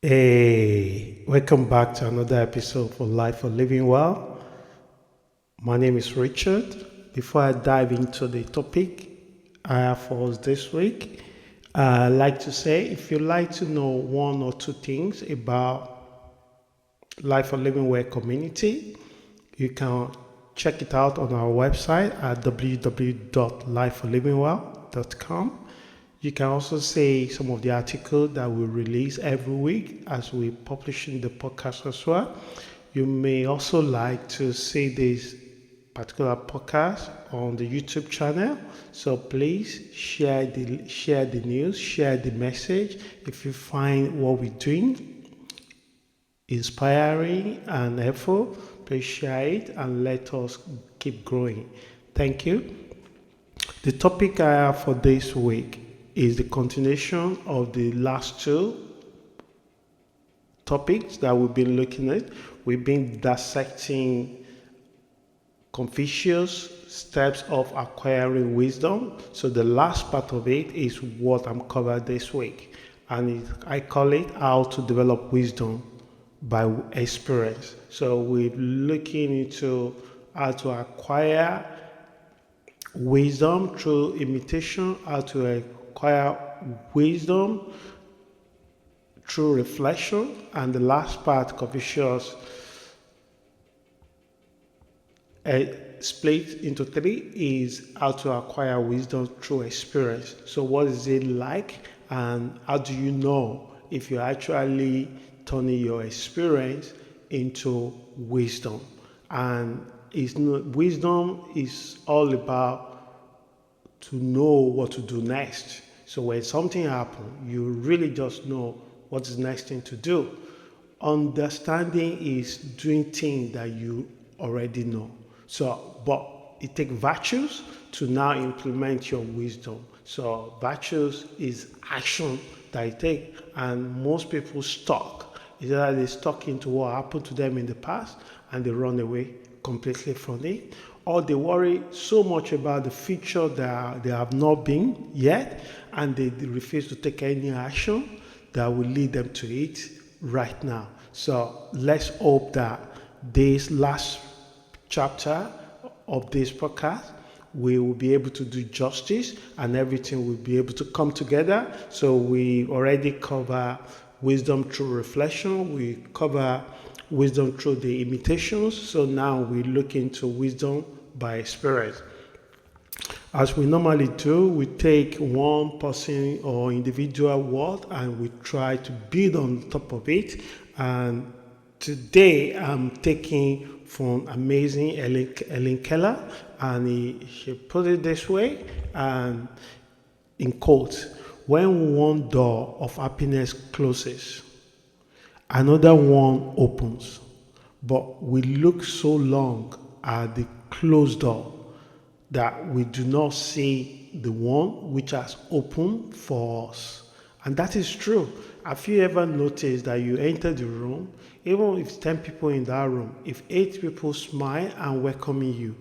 Hey, welcome back to another episode for Life for Living Well. My name is Richard. Before I dive into the topic I have for us this week, I'd like to say if you'd like to know one or two things about Life for Living Well community, you can check it out on our website at www.lifeforlivingwell.com. You can also see some of the articles that we release every week as we publish in the podcast as well. You may also like to see this particular podcast on the YouTube channel. So please share the news, share the message. If you find what we're doing inspiring and helpful, please share it and let us keep growing. Thank you. The topic I have for this week is the continuation of the last two topics that we've been looking at. We've been dissecting Confucius' steps of acquiring wisdom. So the last part of it is what I'm covering this week. And I call it how to develop wisdom by experience. So we're looking into how to acquire wisdom through imitation, how to acquire wisdom through reflection, and the last part, Confucius, split into three, is how to acquire wisdom through experience. So what is it like, and how do you know if you're actually turning your experience into wisdom? And wisdom is all about to know what to do next. So when something happens, you really just know what is the next thing to do. Understanding is doing things that you already know. So, but it takes virtues to now implement your wisdom. So virtues is action that you take, and most people stuck. Is that they stuck into what happened to them in the past and they run away completely from it, or they worry so much about the future that they have not been yet, and they refuse to take any action that will lead them to it right now. So let's hope that this last chapter of this podcast we will be able to do justice and everything will be able to come together. So we already cover wisdom through reflection, we cover wisdom through the imitations. So now we look into wisdom by experience. As we normally do, we take one person or individual word and we try to build on top of it. And today I'm taking from amazing Helen Keller, and she put it this way, and in quotes: when one door of happiness closes, another one opens, but we look so long at the closed door that we do not see the one which has opened for us. And that is true. Have you ever noticed that you enter the room, even if 10 people in that room, if 8 people smile and welcoming you,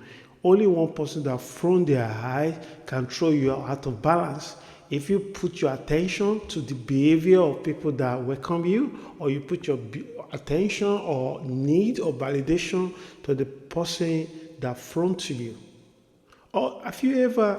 only one person that frowns their eyes can throw you out of balance. If you put your attention to the behavior of people that welcome you, or you put your attention or need or validation to the person that front to you. Or have you ever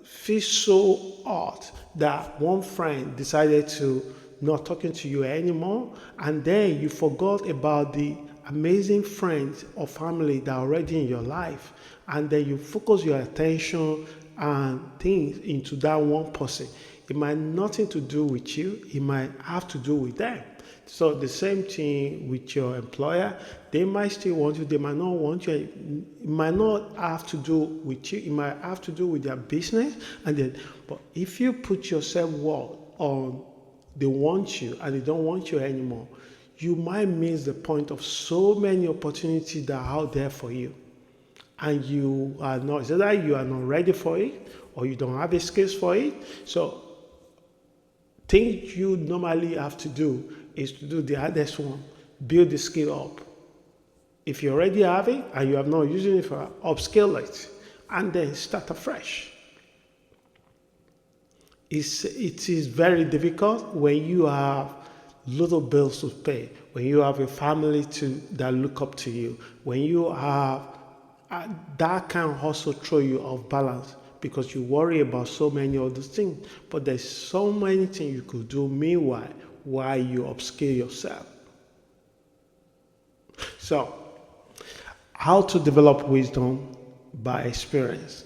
feel so odd that one friend decided to not talking to you anymore, and then you forgot about the amazing friends or family that are already in your life, and then you focus your attention and things into that one person? It might nothing to do with you, it might have to do with them. So the same thing with your employer. They might still want you, they might not want you. It might not have to do with you, it might have to do with their business. And then, but if you put yourself on they want you and they don't want you anymore, you might miss the point of so many opportunities that are out there for you. And you are not, it's either you are not ready for it or you don't have the skills for it. So things you normally have to do is to do the hardest one, build the skill up. If you already have it and you have not using it for upskill it, and then start afresh. It is very difficult when you have little bills to pay, when you have a family that look up to you, when you have that can also throw you off balance because you worry about so many other things. But there's so many things you could do meanwhile while you upskill yourself. So, how to develop wisdom by experience.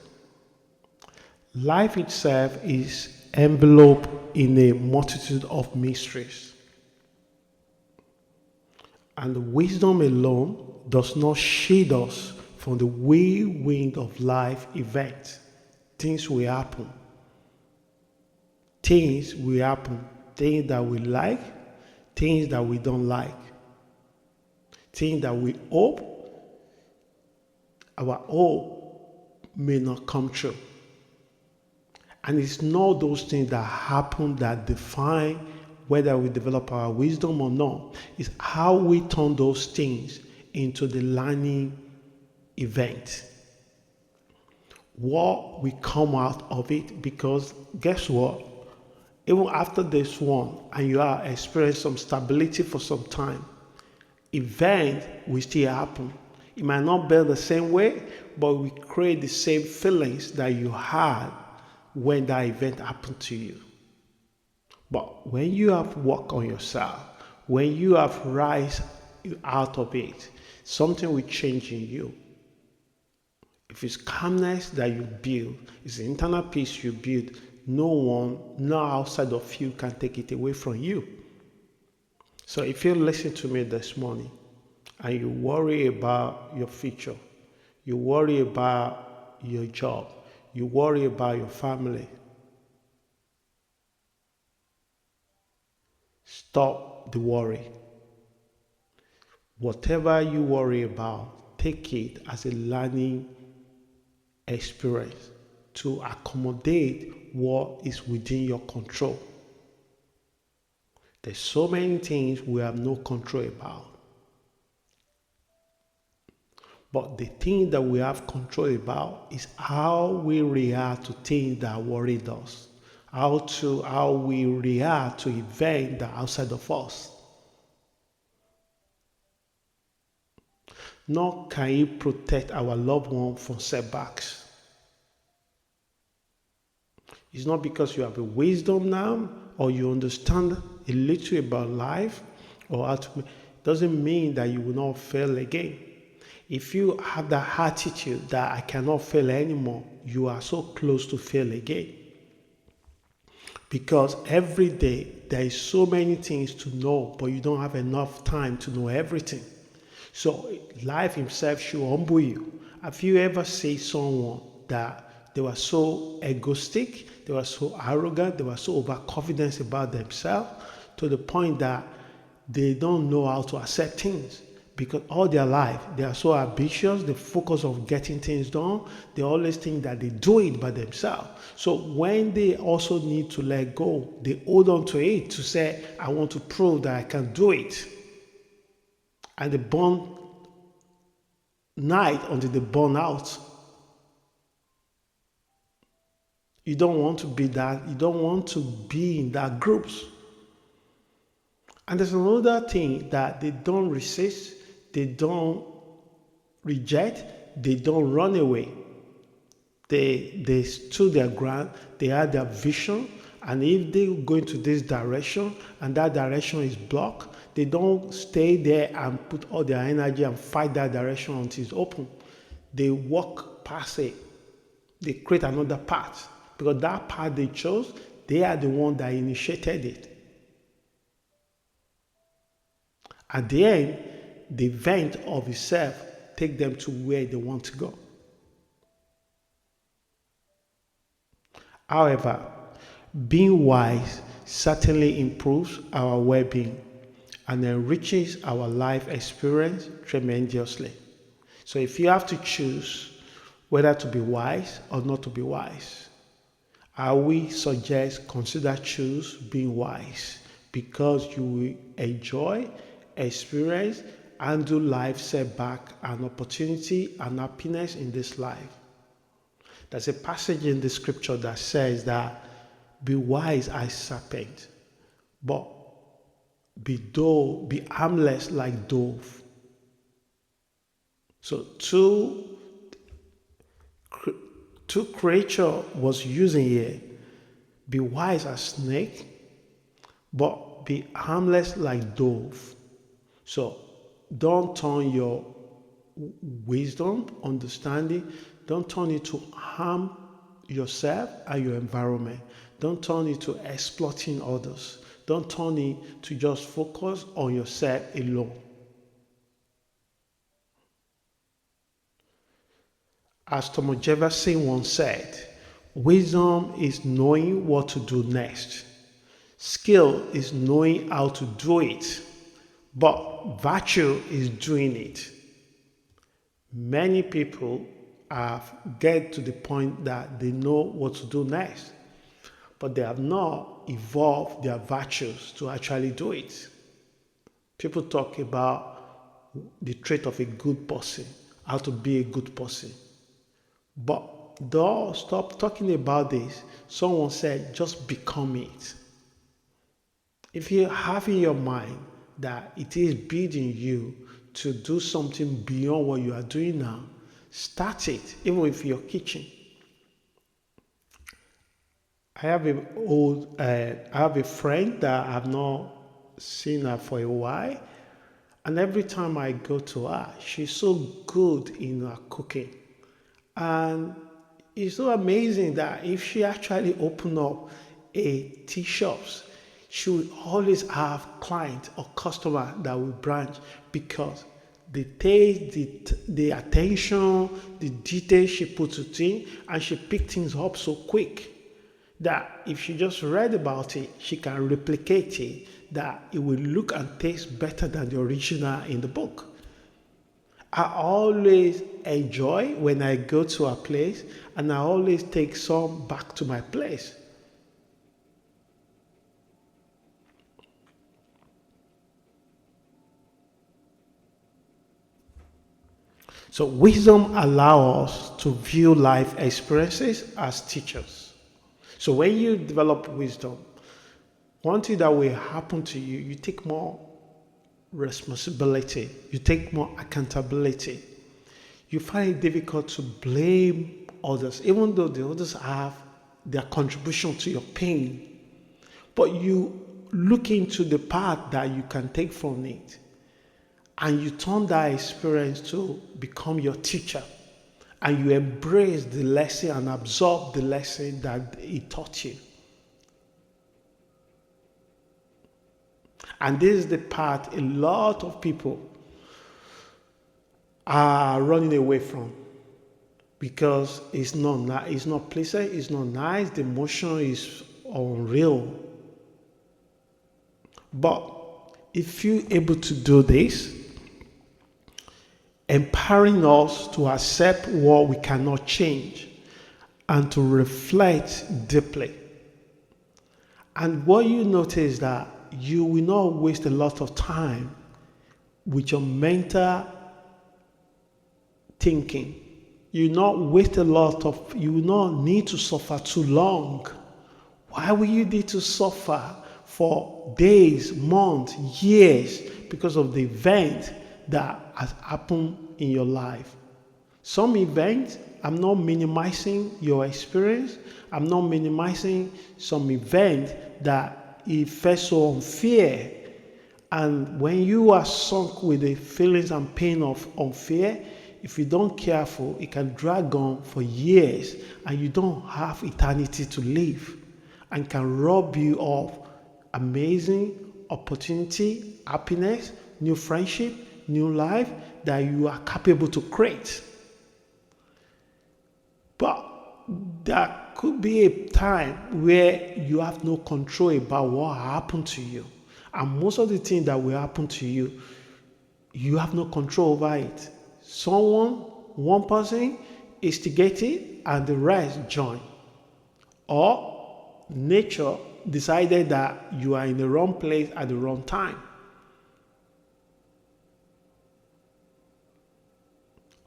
Life itself is enveloped in a multitude of mysteries. And wisdom alone does not shield us from the whirlwind of life events. Things will happen. Things will happen. Things that we like, things that we don't like. Things that we hope, our hope may not come true. And it's not those things that happen that define whether we develop our wisdom or not. It's how we turn those things into the learning event. What we come out of it, because guess what? Even after this one, and you are experiencing some stability for some time, event will still happen. It might not be the same way, but we create the same feelings that you had when that event happened to you. But when you have worked on yourself, when you have rise out of it, something will change in you. If it's calmness that you build, it's the internal peace you build, no outside of you can take it away from you. So if you listen to me this morning and you worry about your future, you worry about your job, you worry about your family, stop the worry. Whatever you worry about, take it as a learning experience to accommodate what is within your control. There's so many things we have no control about. But the thing that we have control about is how we react to things that worry us. How we react to events that are outside of us. Nor can it protect our loved one from setbacks. It's not because you have a wisdom now or you understand a little about life or how to, doesn't mean that you will not fail again. If you have that attitude that I cannot fail anymore, you are so close to fail again. Because every day there is so many things to know, but you don't have enough time to know everything. So life itself should humble you. Have you ever seen someone that they were so egoistic, they were so arrogant, they were so overconfident about themselves to the point that they don't know how to accept things? Because all their life, they are so ambitious, they focus on getting things done, they always think that they do it by themselves. So when they also need to let go, they hold on to it to say, I want to prove that I can do it. And they burn night until they burn out. You don't want to be that, you don't want to be in that groups. And there's another thing that they don't resist, they don't reject, they don't run away. They stood their ground, they had their vision, and if they go into this direction and that direction is blocked, they don't stay there and put all their energy and fight that direction until it's open. They walk past it. They create another path. Because that path they chose, they are the one that initiated it. At the end, the event of itself take them to where they want to go. However, being wise certainly improves our well-being and enriches our life experience tremendously. So if you have to choose whether to be wise or not to be wise, I will suggest choose being wise because you will enjoy, experience, and do life setback and opportunity and happiness in this life. There's a passage in the scripture that says that be wise as serpent, but be harmless like dove. So two creature was using here. Be wise as snake, but be harmless like dove. So don't turn your wisdom, understanding, don't turn it to harm yourself and your environment. Don't turn it to exploiting others. Don't turn it to just focus on yourself alone. As Thomas Jefferson once said, wisdom is knowing what to do next. Skill is knowing how to do it, but virtue is doing it. Many people have get to the point that they know what to do next, but they have not evolved their virtues to actually do it. People talk about the trait of a good person, how to be a good person. But don't stop talking about this. Someone said, just become it. If you have in your mind that it is bidding you to do something beyond what you are doing now, start it, even if your kitchen. I have a friend that I have not seen her for a while, and every time I go to her, she's so good in her cooking. And it's so amazing that if she actually opened up a tea shops, she will always have client or customer that will branch because the taste, the attention, the detail she puts it in, and she picked things up so quick that if she just read about it, she can replicate it, that it will look and taste better than the original in the book. I always enjoy when I go to a place, and I always take some back to my place. So wisdom allows us to view life experiences as teachers. So when you develop wisdom, one thing that will happen to you, you take more responsibility, you take more accountability. You find it difficult to blame others, even though the others have their contribution to your pain. But you look into the path that you can take from it, and you turn that experience to become your teacher, and you embrace the lesson and absorb the lesson that it taught you. And this is the part a lot of people are running away from because it's not pleasant, it's not nice, the emotion is unreal. But if you're able to do this, empowering us to accept what we cannot change and to reflect deeply. And what you notice that you will not waste a lot of time with your mental thinking. You will not need to suffer too long. Why will you need to suffer for days, months, years because of the event that has happened in your life? Some events, I'm not minimizing your experience. I'm not minimizing some event that it felt so unfair. And when you are sunk with the feelings and pain of unfair, if you don't careful, it can drag on for years and you don't have eternity to live and can rob you of amazing opportunity, happiness, new friendship, new life that you are capable to create. But there could be a time where you have no control about what happened to you. And most of the things that will happen to you, you have no control over it. One person instigated and the rest join. Or nature decided that you are in the wrong place at the wrong time.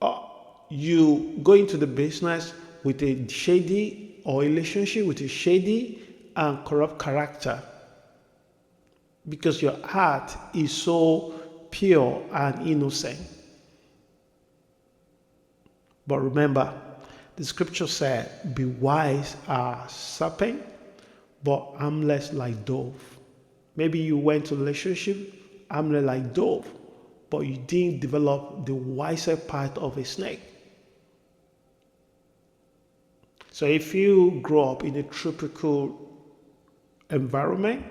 Or you go into the business with a shady or relationship with a shady and corrupt character. because your heart is so pure and innocent. But remember, the scripture said, be wise as serpent, but harmless like dove. Maybe you went to a relationship, harmless like dove, but you didn't develop the wiser part of a snake. So if you grow up in a tropical environment,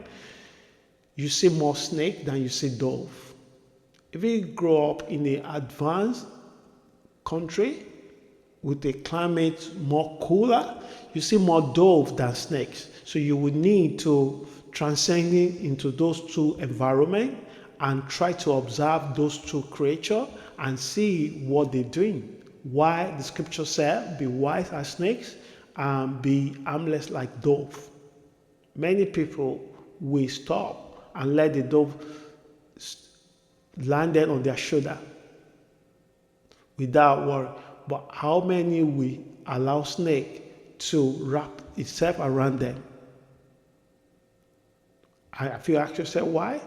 you see more snake than you see dove. If you grow up in an advanced country with a climate more cooler, you see more dove than snakes. So you would need to transcend into those two environments and try to observe those two creatures and see what they're doing. Why the scripture said, be wise as snakes and be harmless like dove. Many people will stop and let the dove land on their shoulder without worry. But how many will allow snake to wrap itself around them? Have you asked yourself why?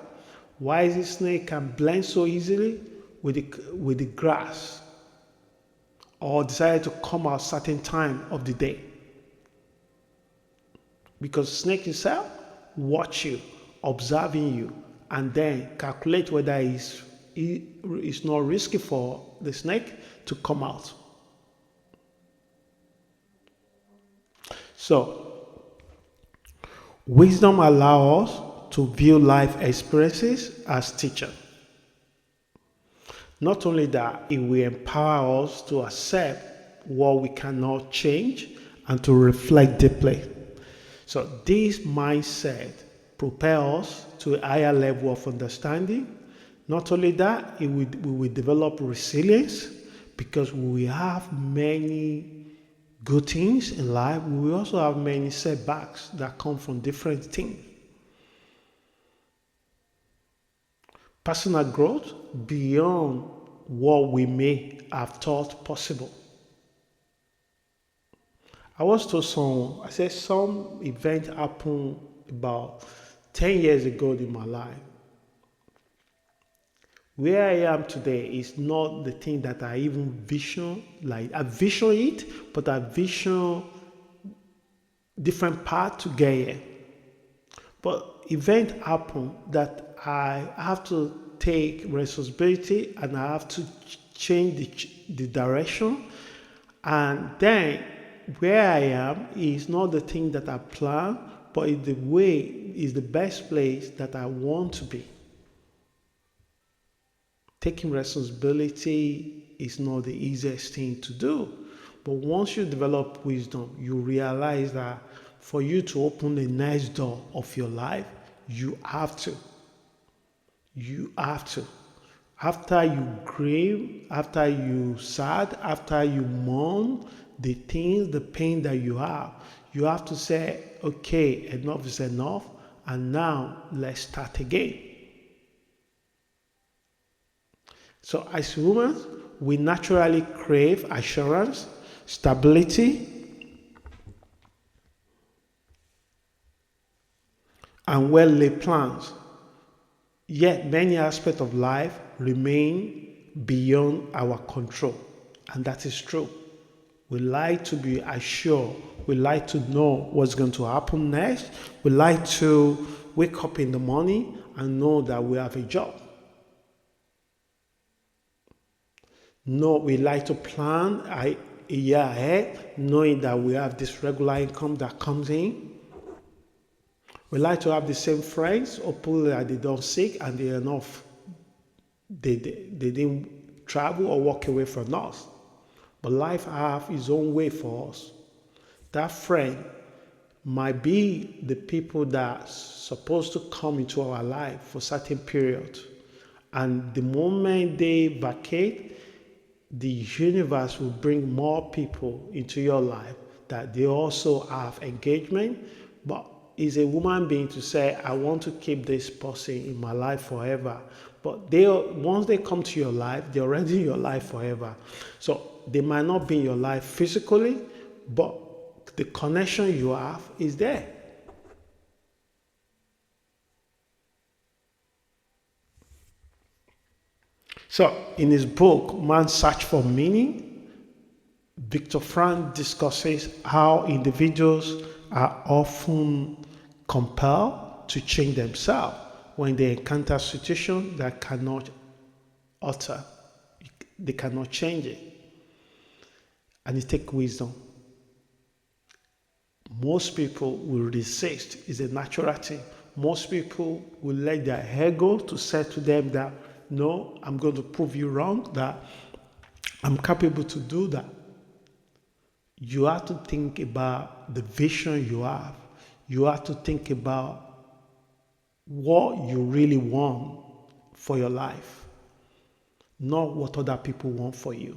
Why is this snake can blend so easily with the grass, or decide to come out certain time of the day? Because snake itself watch you, observing you, and then calculate whether it's not risky for the snake to come out. So, wisdom allows us to view life experiences as teacher. Not only that, it will empower us to accept what we cannot change and to reflect deeply. So this mindset propels us to a higher level of understanding. Not only that, we will develop resilience because we have many good things in life. We will also have many setbacks that come from different things. Personal growth beyond what we may have thought possible. I was told some event happened about 10 years ago in my life. Where I am today is not the thing that I even vision, like I vision it, but I vision different path to get here. But event happened that I have to take responsibility and I have to change the direction. And then where I am is not the thing that I plan, but is the best place that I want to be. Taking responsibility is not the easiest thing to do. But once you develop wisdom, you realize that for you to open the next door of your life, you have to. You have to. After you grieve, after you sad, after you mourn, the things, the pain that you have to say, okay, enough is enough, and now let's start again. So as humans, we naturally crave assurance, stability, and well-laid plans. Yet many aspects of life remain beyond our control, and that is true. We like to be assured. We like to know what's going to happen next. We like to wake up in the morning and know that we have a job. No, we like to plan a year ahead, knowing that we have this regular income that comes in. We like to have the same friends, hopefully that they don't sick and they are enough. They didn't travel or walk away from us. But life have its own way for us. That friend might be the people that's supposed to come into our life for certain period. And the moment they vacate, the universe will bring more people into your life that they also have engagement. But is a human being to say, I want to keep this person in my life forever. But once they come to your life, they're already in your life forever. So they might not be in your life physically, but the connection you have is there. So, in his book, Man's Search for Meaning, Viktor Frankl discusses how individuals are often compelled to change themselves when they encounter situations that cannot alter, they cannot change it. And it takes wisdom. Most people will resist. It's a natural thing. Most people will let their ego to say to them that, no, I'm going to prove you wrong, that I'm capable to do that. You have to think about the vision you have. You have to think about what you really want for your life, not what other people want for you.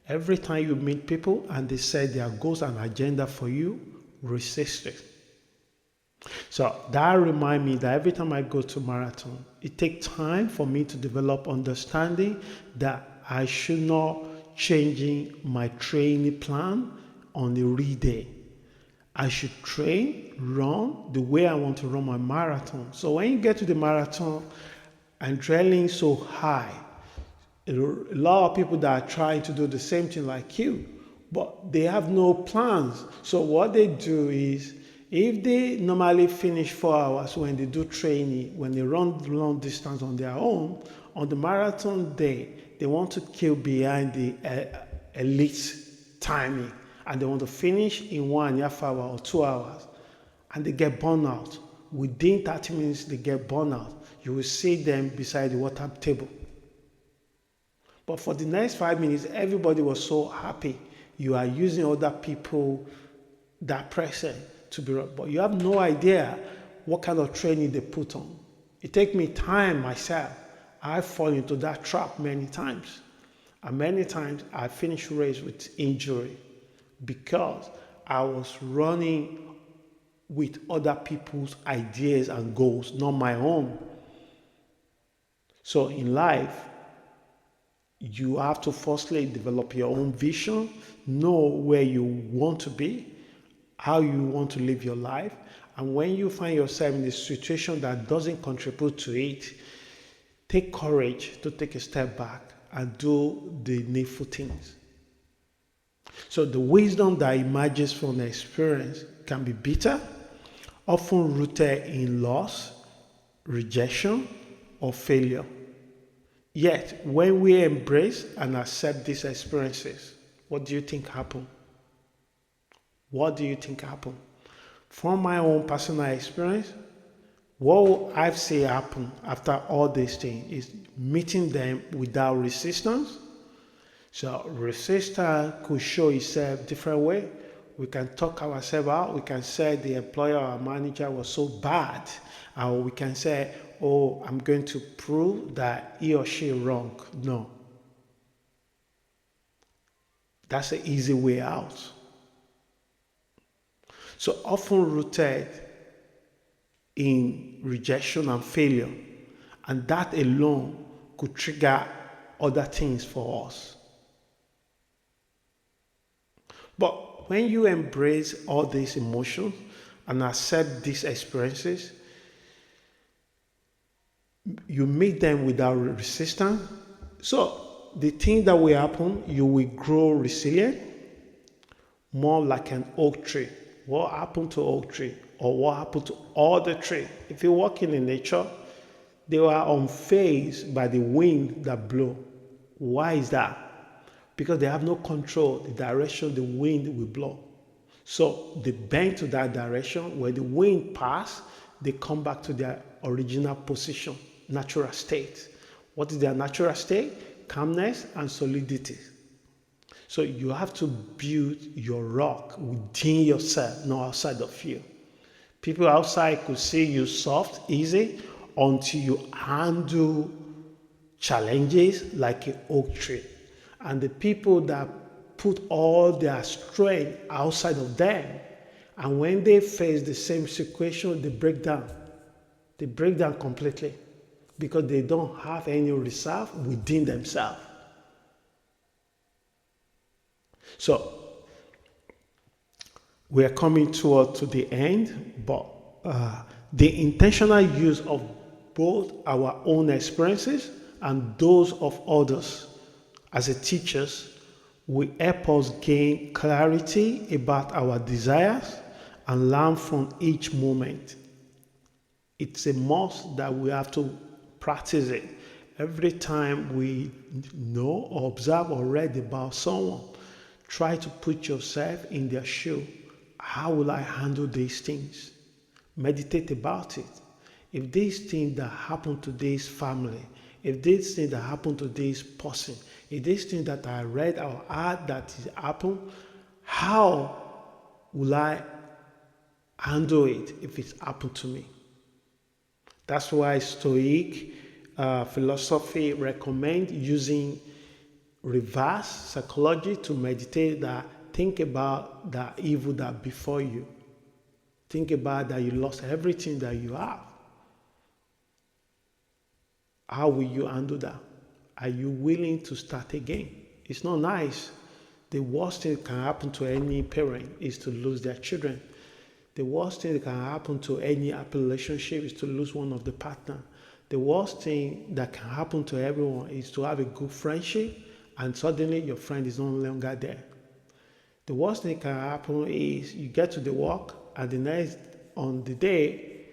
Every time you meet people and they say their goals and agenda for you, resist it. So that reminds me that every time I go to marathon, it takes time for me to develop understanding that I should not changing my training plan on the real day. I should train, run the way I want to run my marathon. So when you get to the marathon, adrenaline so high, a lot of people that are trying to do the same thing like you, but they have no plans. So what they do is, if they normally finish 4 hours when they do training, when they run long distance on their own, on the marathon day, they want to kill behind the elite timing, and they want to finish in 1.5 hours or 2 hours, and they get burned out. Within 30 minutes, they get burned out. You will see them beside the water table. But for the next 5 minutes, everybody was so happy. You are using other people that present to be, but you have no idea what kind of training they put on. It takes me time myself. I fall into that trap many times. And many times I finish race with injury because I was running with other people's ideas and goals, not my own. So in life, you have to firstly develop your own vision, know where you want to be, how you want to live your life. And when you find yourself in a situation that doesn't contribute to it, take courage to take a step back and do the needful things. So the wisdom that emerges from the experience can be bitter, often rooted in loss, rejection, or failure. Yet, when we embrace and accept these experiences, what do you think happened? What do you think happened? From my own personal experience, what I've seen happen after all these things is meeting them without resistance. So resistance could show itself different way. We can talk ourselves out. We can say the employer or manager was so bad. Or we can say, oh, I'm going to prove that he or she is wrong. No. That's an easy way out. So often rooted in rejection and failure. And that alone could trigger other things for us. But when you embrace all these emotions and accept these experiences, you meet them without resistance. So the thing that will happen, you will grow resilient, more like an oak tree. What happened to oak tree? Or what happened to all the tree? If you walk in nature, they were unfazed by the wind that blow. Why is that? Because they have no control the direction the wind will blow. So they bend to that direction. Where the wind pass, they come back to their original position, natural state. What is their natural state? Calmness and solidity. So you have to build your rock within yourself, not outside of you. People outside could see you soft, easy, until you handle challenges like an oak tree. And the people that put all their strength outside of them, and when they face the same situation, they break down. They break down completely because they don't have any reserve within themselves. So we are coming to the end, but the intentional use of both our own experiences and those of others as a teachers will help us gain clarity about our desires and learn from each moment. It's a must that we have to practice it. Every time we know or observe or read about someone, try to put yourself in their shoe. How will I handle these things? Meditate about it. If these things that happen to this family, if these things that happen to this person, if these things that I read or heard that is happen, how will I handle it if it's happened to me? That's why Stoic philosophy recommend using reverse psychology to meditate that. Think about the evil that before you. Think about that you lost everything that you have. How will you handle that? Are you willing to start again? It's not nice. The worst thing that can happen to any parent is to lose their children. The worst thing that can happen to any happy relationship is to lose one of the partner. The worst thing that can happen to everyone is to have a good friendship and suddenly your friend is no longer there. The worst thing that can happen is you get to the work and the next on the day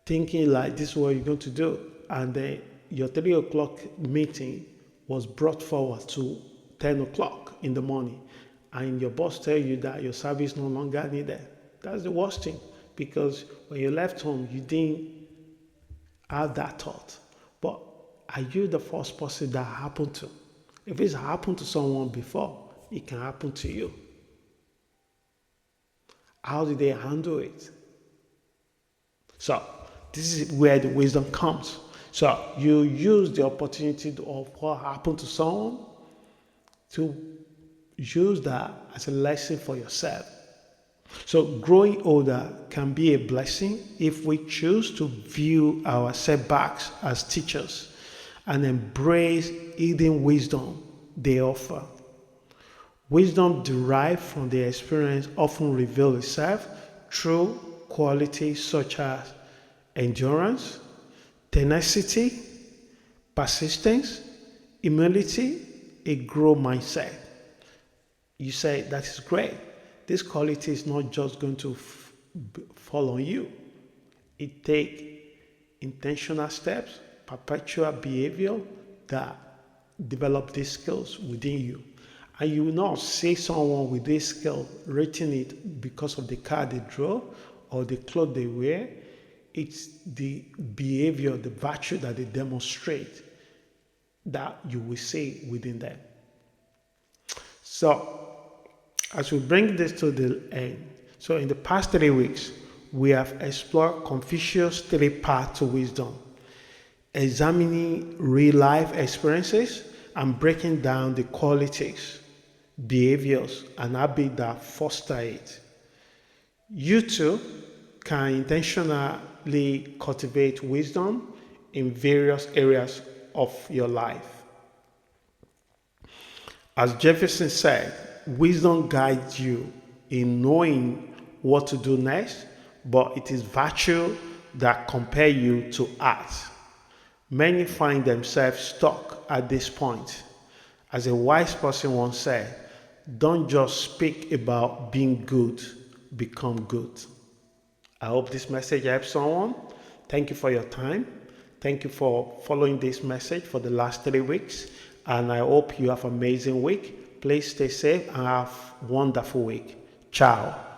thinking like this is what you're going to do, and then your 3 o'clock meeting was brought forward to 10 o'clock in the morning, and your boss tell you that your service no longer needed. That's the worst thing, because when you left home, you didn't have that thought. But are you the first person that happened to? If it's happened to someone before, it can happen to you. How did they handle it? So this is where the wisdom comes. So you use the opportunity of what happened to someone to use that as a lesson for yourself. So growing older can be a blessing if we choose to view our setbacks as teachers and embrace hidden wisdom they offer. Wisdom derived from the experience often reveals itself through qualities such as endurance, tenacity, persistence, humility, a growth mindset. You say, that is great. This quality is not just going to fall on you. It takes intentional steps, perpetual behavior that develop these skills within you. And you will not see someone with this skill rating it because of the car they drove or the clothes they wear. It's the behavior, the virtue that they demonstrate that you will see within them. So, as we bring this to the end, so in the past 3 weeks, we have explored Confucius' 3 paths to wisdom, examining real life experiences and breaking down the qualities, behaviors, and habits that foster it. You too can intentionally cultivate wisdom in various areas of your life. As Jefferson said, wisdom guides you in knowing what to do next, but it is virtue that compels you to act. Many find themselves stuck at this point. As a wise person once said, don't just speak about being good, become good. I hope this message helps someone. Thank you for your time. Thank you for following this message for the last 3 weeks. And I hope you have an amazing week. Please stay safe and have a wonderful week. Ciao.